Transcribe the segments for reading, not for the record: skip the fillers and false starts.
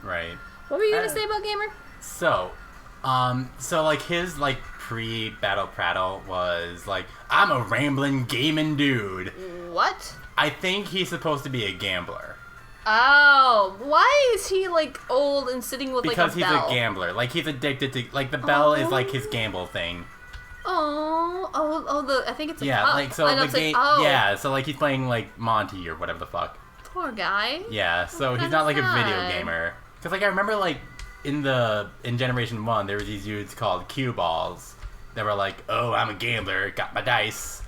Right. What were you gonna say about Gamer? So like his like pre-battle prattle was like, I'm a rambling gaming dude. What? I think he's supposed to be a gambler. Oh, why is he like old and sitting with because like a bell? Because he's a gambler. Like he's addicted to like the bell is like his gamble thing. I think it's a yeah, cup. like so the game. Yeah, so like he's playing like Monty or whatever the fuck. Poor guy. Yeah, so he's not like a video gamer. Because like I remember like in Generation 1 there was these dudes called cue balls that were like, oh, I'm a gambler, got my dice.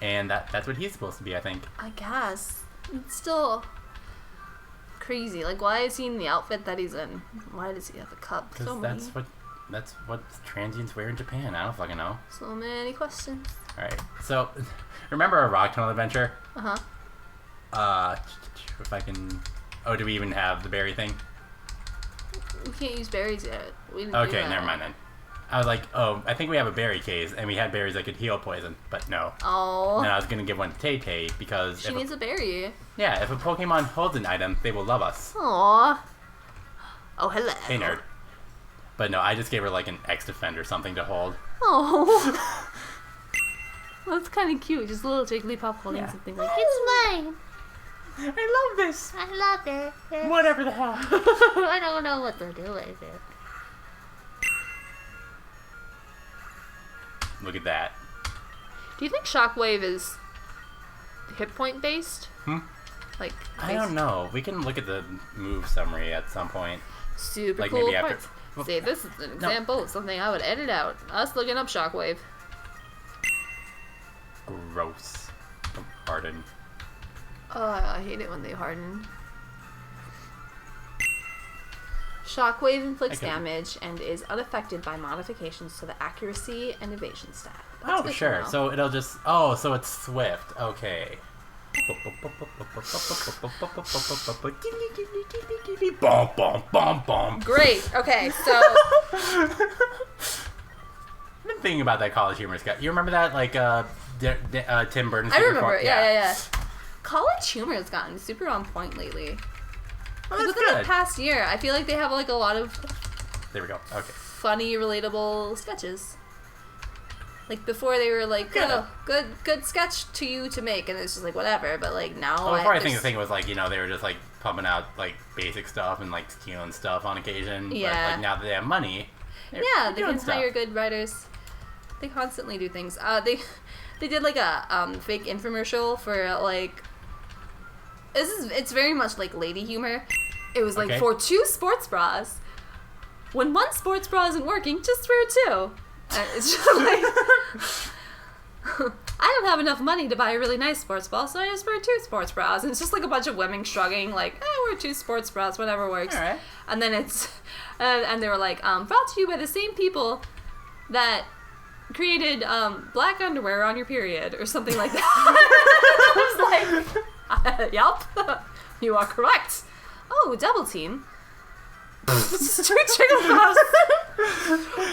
And that's what he's supposed to be, I think. I guess. It's still crazy. Like, why is he in the outfit that he's in? Why does he have a cup? Because that's what transients wear in Japan. I don't fucking know. So many questions. Alright, so remember our rock tunnel adventure? If I can... Oh, do we even have the berry thing? We can't use berries yet. We didn't do Okay, that. never mind then. I was like, oh, I think we have a berry case, and we had berries that could heal poison, but no. Oh. And I was gonna give one to Tay-Tay, because... She needs a berry. Yeah, if a Pokemon holds an item, they will love us. Aww. Oh, hello. Hey, nerd. But no, I just gave her like an X-Defend or something to hold. Oh. That's kind of cute. Just a little Jigglypuff holding something like, it's mine. I love this. I love it. Whatever the hell. I don't know what to do with it. Look at that. Do you think Shockwave is hit point based? Like, I don't know. We can look at the move summary at some point. Super like cool maybe after. parts. See, this is an example of something I would edit out. Us looking up Shockwave. Gross. Harden. Oh, I hate it when they harden. Shockwave inflicts damage and is unaffected by modifications to the accuracy and evasion stat. That's oh, sure. So it'll just... Oh, so it's swift. Okay. Great. Okay, so... I've been thinking about that College Humor sketch. You remember that? Like, Tim Burton's... I remember it. Yeah. College Humor has gotten super on point lately. Oh, within the past year, I feel like they have like a lot of... There we go. Okay. Funny, relatable sketches. Like before, they were like, "Oh, good sketch to you to make," and it's just like whatever. But like now, well, before I think the thing was like they were just like pumping out like basic stuff and like stealing stuff on occasion. Yeah. But like now that they have money, they can hire good writers. They constantly do things. They did like a fake infomercial for like. It's very much like lady humor. It was like for 2 sports bras. When 1 sports bra isn't working, just wear 2. It's just like, I don't have enough money to buy a really nice sports bra, so I just wear 2 sports bras. And it's just like a bunch of women shrugging, like, I wear 2 sports bras, whatever works. All right. And then it's, and they were like, brought to you by the same people that created black underwear on your period, or something like that. I was like, yup, you are correct. Oh, double team. It's just 2 Jigglypuffs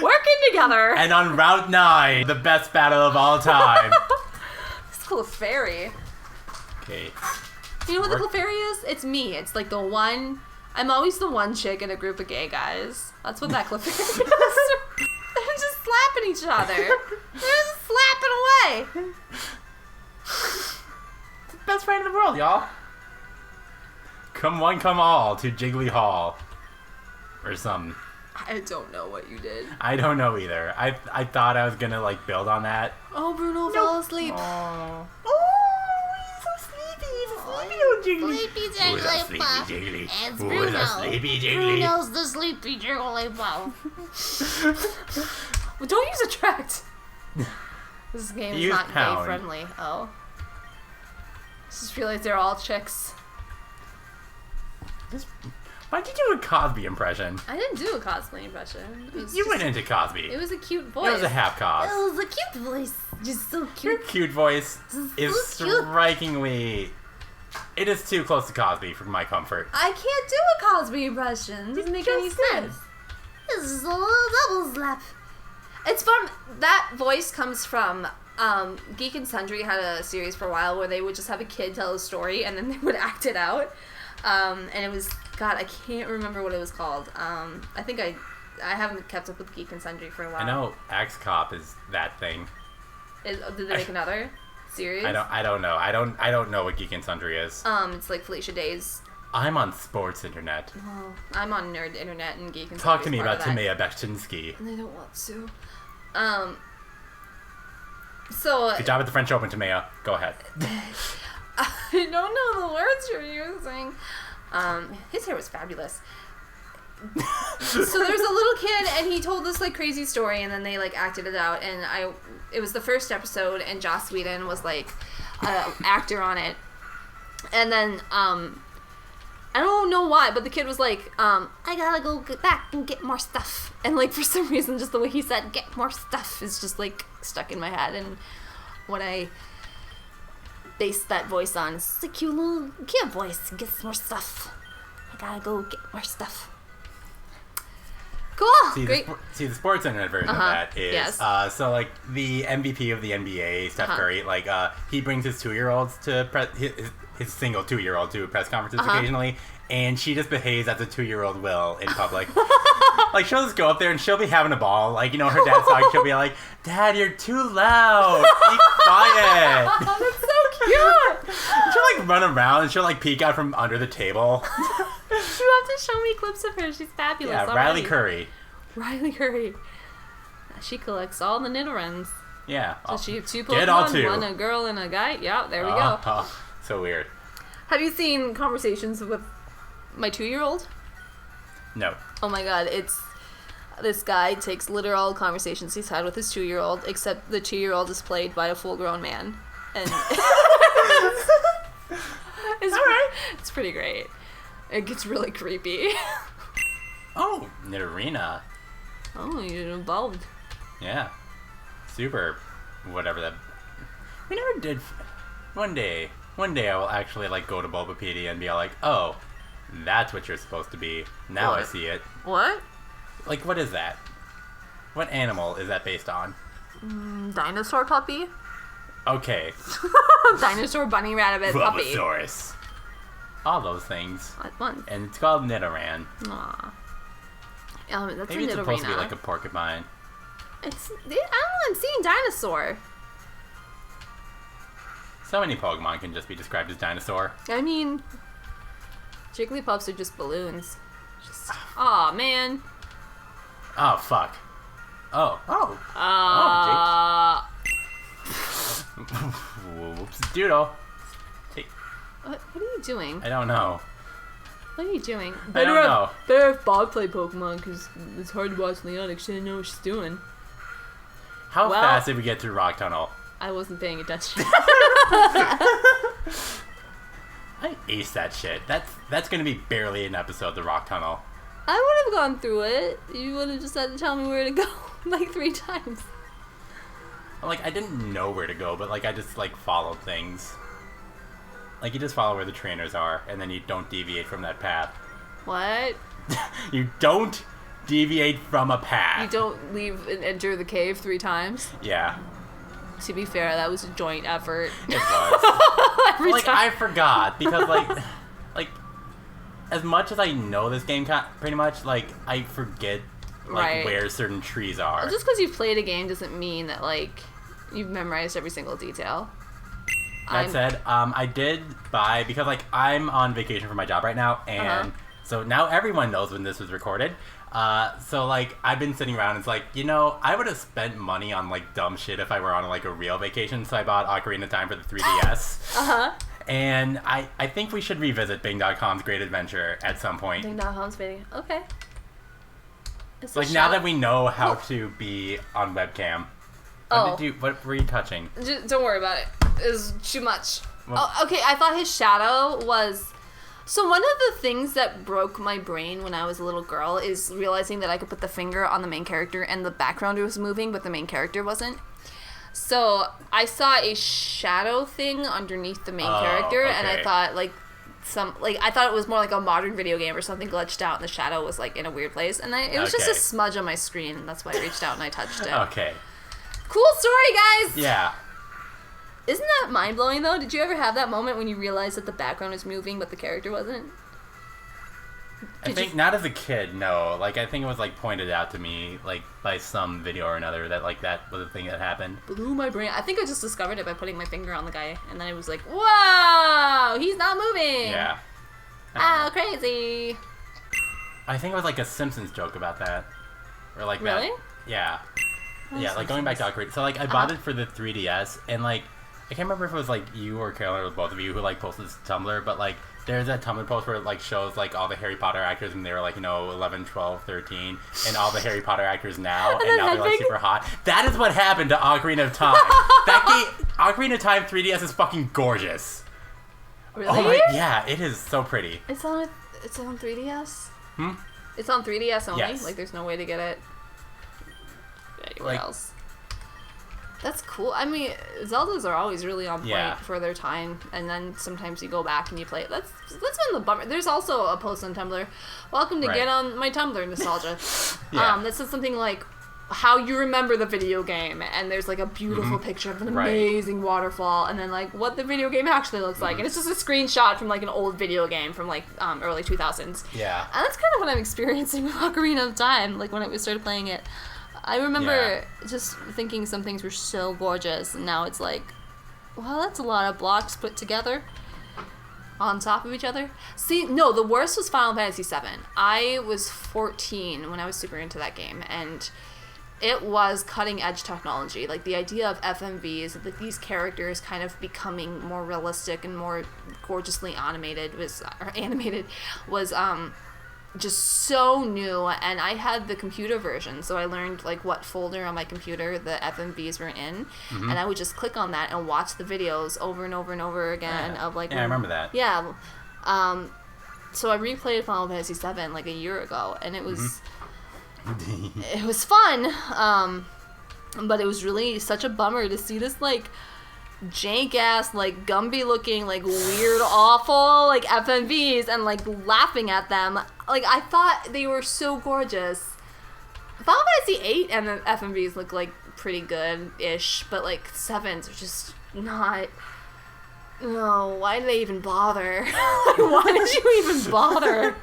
working together. And on Route 9, the best battle of all time. It's Clefairy. Okay. You know what the Clefairy is? It's me. It's like the one... I'm always the one chick in a group of gay guys. That's what that Clefairy is. They're just slapping each other. They're just slapping away. It's the best friend in the world, y'all. Come one, come all to Jiggly Hall. Or something. I don't know what you did. I don't know either. I thought I was gonna like build on that. Oh, Bruno fell asleep. Oh, he's so sleepy. He's a sleepy old Jiggly. Sleepy Who's a sleepy Jigglypuff. Jiggly? It's Who's Bruno. a sleepy Jiggly? Bruno's the sleepy Jigglypuff. Well, don't use attract. This game is not pound. gay friendly. Oh. Just realized they're all chicks. Why'd you do a Cosby impression? I didn't do a cosplay impression. You went into Cosby. It was a cute voice. It was a half Cos. It was a cute voice. Just so Your cute. cute voice is so cute. strikingly... It is too close to Cosby for my comfort. I can't do a Cosby impression. Doesn't make any sense. This is a little double slap. It's from... That voice comes from... Geek and Sundry had a series for a while where they would just have a kid tell a story and then they would act it out. And it was God, I can't remember what it was called. I think I haven't kept up with Geek and Sundry for a while. I know Axe Cop is that thing. Did they make another series? I don't know. I don't know what Geek and Sundry is. It's like Felicia Day's. I'm on sports internet. Oh, I'm on nerd internet and Geek and Talk to Sundry's me part about of that. Timea Beksinski. And I don't want to. So Good job at the French Open, Timea. Go ahead. I don't know the words you're using. His hair was fabulous. So there's a little kid, and he told this like crazy story, and then they like acted it out, and it was the first episode, and Joss Whedon was like an actor on it, and then I don't know why, but the kid was like, I gotta go get back and get more stuff, and like for some reason, just the way he said "get more stuff" is just like stuck in my head, and what I based that voice on is a cute little kid voice. Get more stuff. I gotta go get more stuff. Cool. Great. The sports internet version of that is Yes. so like the MVP of the NBA, Steph Curry, like he brings his 2-year-olds to his single 2-year-old to press conferences occasionally, and she just behaves as a 2-year-old will in public. Like she'll just go up there and she'll be having a ball. Like, you know, her dad's talking, she'll be like, "Dad, you're too loud. Be quiet." That's so cute. She'll like run around and she'll like peek out from under the table. You have to show me clips of her. She's fabulous. Yeah, already. Riley Curry. She collects all the Nidoran's. Yeah. So she have 2 Get all Pokemon, 2. one a girl and a guy. Yeah, there we go. Oh, so weird. Have you seen Conversations with my 2-year-old? No. Oh my god, it's this guy takes literal conversations he's had with his 2-year-old, except the 2-year-old is played by a full-grown man, and it's pretty great. It gets really creepy. Oh, Nidorina. Oh, you're involved. Yeah. Super. Whatever that. We never did. One day I will actually like go to Bulbapedia and be all like, "Oh, that's what you're supposed to be." Now I What? see it. What? Like, what is that? What animal is that based on? Dinosaur puppy? Okay. Dinosaur bunny rabbit puppy. Bulbasaurus. All those things. At once. And it's called Nidoran. Aw. That's Maybe a it's supposed to be Nidorina. like a porcupine. I don't know, I'm seeing dinosaur. So many Pokemon can just be described as dinosaur. I mean, Jigglypuffs are just balloons. Aw, man. Oh, fuck. Oh. Whoops. Doodle. Hey, What are you doing? I don't know. What are you doing? I don't know. Better have Bob play Pokemon, because it's hard to watch Leona because she didn't know what she's doing. How Well- fast did we get through Rock Tunnel? I wasn't paying attention. I aced that shit. That's gonna be barely an episode, the Rock Tunnel. I would have gone through it. You would have just had to tell me where to go like 3 times. Like, I didn't know where to go, but like I just like followed things. Like, you just follow where the trainers are, and then you don't deviate from that path. What? You don't deviate from a path. You don't leave and enter the cave 3 times? Yeah, To be fair, that was a joint effort. it was. Every Like, time. I forgot, because like, as much as I know this game pretty much, like, I forget, like, Right. where certain trees are. Just because you've played a game doesn't mean that, like, you've memorized every single detail. That said, I did buy, because, like, I'm on vacation for my job right now, and so now everyone knows when this was recorded. So, like, I've been sitting around, and it's like, you know, I would have spent money on, like, dumb shit if I were on, like, a real vacation, so I bought Ocarina of Time for the 3DS. And I think we should revisit Bing.com's Great Adventure at some point. Bing.com's video. Okay. It's a Like, now shot. that we know how to be on webcam. What were you touching? Don't worry about it. It's too much. Well- Oh, okay, I thought his shadow was... So one of the things that broke my brain when I was a little girl is realizing that I could put the finger on the main character and the background was moving, but the main character wasn't. So I saw a shadow thing underneath the main character, and I okay. thought, I thought it was more like a modern video game or something glitched out, and the shadow was, like, in a weird place. And it was just a Okay. smudge on my screen, and that's why I reached out and I touched it. Okay. Cool story, guys! Yeah. Isn't that mind-blowing, though? Did you ever have that moment when you realized that the background was moving, but the character wasn't? I think not as a kid, no. Like, I think it was, like, pointed out to me, like, by some video or another that, like, that was a thing that happened. Blew my brain. I think I just discovered it by putting my finger on the guy, and then it was like, whoa, he's not moving. Yeah. Oh, crazy. I think it was, like, a Simpsons joke about that. Or, like, Really? that. Yeah. Oh, Yeah, like, going back to Ocarina. So, like, I bought it for the 3DS, and, like, I can't remember if it was, like, you or Carolyn or both of you who, like, posted this to Tumblr, but, like, there's that Tumblr post where it, like, shows, like, all the Harry Potter actors, and they were, like, 11, 12, 13, and all the Harry Potter actors now, and now they're, like, super hot. That is what happened to Ocarina of Time. That game, Ocarina of Time 3DS is fucking gorgeous. Really? Oh my, yeah, it is so pretty. It's on 3DS? Hmm? It's on 3DS only? Yes. Like, there's no way to get it anywhere Like, else. That's cool. I mean, Zeldas are always really on point for their time, and then sometimes you go back and you play it. That's been the bummer. There's also a post on Tumblr. Welcome to Get on My Tumblr Nostalgia. That says something like, how you remember the video game, and there's like a beautiful picture of an amazing waterfall, and then like what the video game actually looks like, and it's just a screenshot from like an old video game from like early 2000s. Yeah. And that's kind of what I'm experiencing with Ocarina of Time, like when I started playing it. I remember just thinking some things were so gorgeous, and now it's like, well, that's a lot of blocks put together on top of each other. See, no, the worst was Final Fantasy VII. I was 14 when I was super into that game, and it was cutting-edge technology. Like, the idea of FMVs, like these characters kind of becoming more realistic and more gorgeously animated was just so new, and I had the computer version, so I learned like what folder on my computer the FMVs were in, and I would just click on that and watch the videos over and over and over again of like I remember that. Yeah. So I replayed Final Fantasy VII like a year ago, and it was it was fun, but it was really such a bummer to see this like jank ass, like Gumby looking, like weird, awful, like FMVs, and like laughing at them. Like, I thought they were so gorgeous. Final Fantasy VIII and the FMVs look like pretty good-ish, but like 7s are just not. No, why did they even bother? Why did you even bother?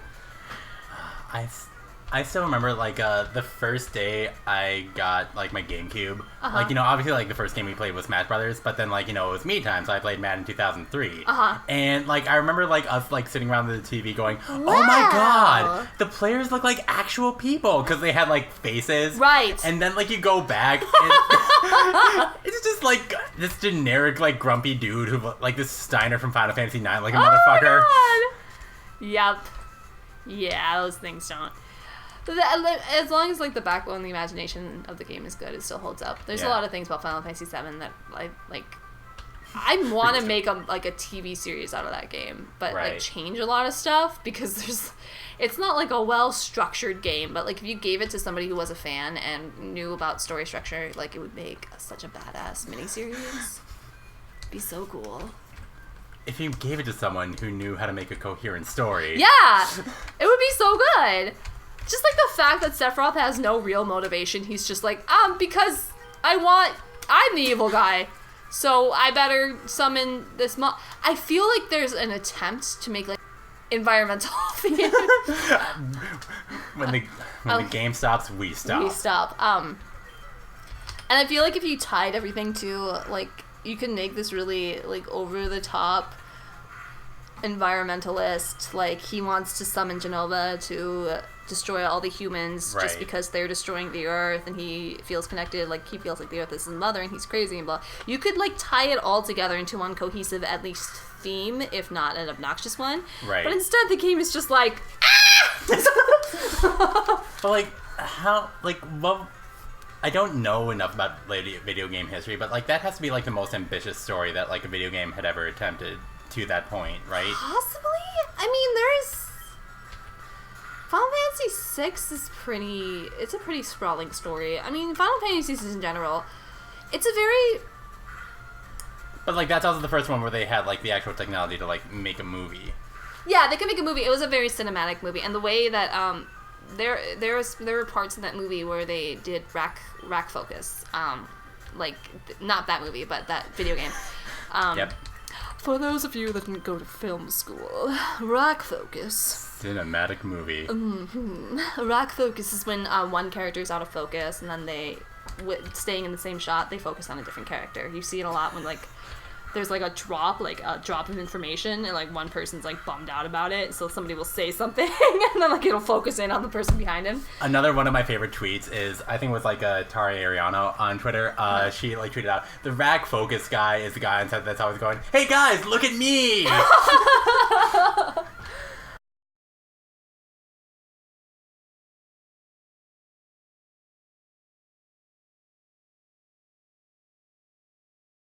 I still remember, like, the first day I got, like, my GameCube. Like, obviously, like, the first game we played was Smash Brothers, but then, like, it was me time, so I played Madden 2003. And, like, I remember, like, us, like, sitting around the TV going, oh my god, the players look like actual people, because they had, like, faces. Right. And then, like, you go back, and it's just, like, this generic, like, grumpy dude who, like, this Steiner from Final Fantasy IX, like, a motherfucker. My god. Yep. Yeah, those things don't. As long as like the backbone, the imagination of the game is good, it still holds up. There's a lot of things about Final Fantasy VII that I want to make a TV series out of that game, but like change a lot of stuff, because it's not like a well structured game, but like if you gave it to somebody who was a fan and knew about story structure, like it would make such a badass miniseries. It'd be so cool. If you gave it to someone who knew how to make a coherent story. Yeah, it would be so good. Just like the fact that Sephiroth has no real motivation. He's just like, because I'm the evil guy, so I better summon this I feel like there's an attempt to make like environmental theme. when the game stops, we stop. We stop. And I feel like if you tied everything to, like, you can make this really, like, over the top environmentalist. Like, he wants to summon Genova to destroy all the humans just because they're destroying the earth, and he feels connected, like he feels like the earth is his mother and he's crazy and blah. You could like tie it all together into one cohesive, at least theme, if not an obnoxious one. But instead the game is just like But like how, like, well, I don't know enough about video game history, but like that has to be like the most ambitious story that like a video game had ever attempted to that point, right? Possibly. I mean, there's Final Fantasy VI is it's a pretty sprawling story. I mean, Final Fantasies in general, it's a very... But, like, that's also the first one where they had, like, the actual technology to, like, make a movie. Yeah, they could make a movie. It was a very cinematic movie. And the way that, there were parts in that movie where they did rack focus. Like, not that movie, but that video game. Yep. For those of you that didn't go to film school, rack focus. Cinematic movie. Rack focus is when one character is out of focus, and then staying in the same shot, they focus on a different character. You see it a lot when, like, there's, like, a drop of information, and, like, one person's, like, bummed out about it, so somebody will say something, and then, like, it'll focus in on the person behind him. Another one of my favorite tweets is, I think it was, like, Tari Ariano on Twitter. She, like, tweeted out, the rack focus guy is the guy on set that's always going, hey, guys, look at me!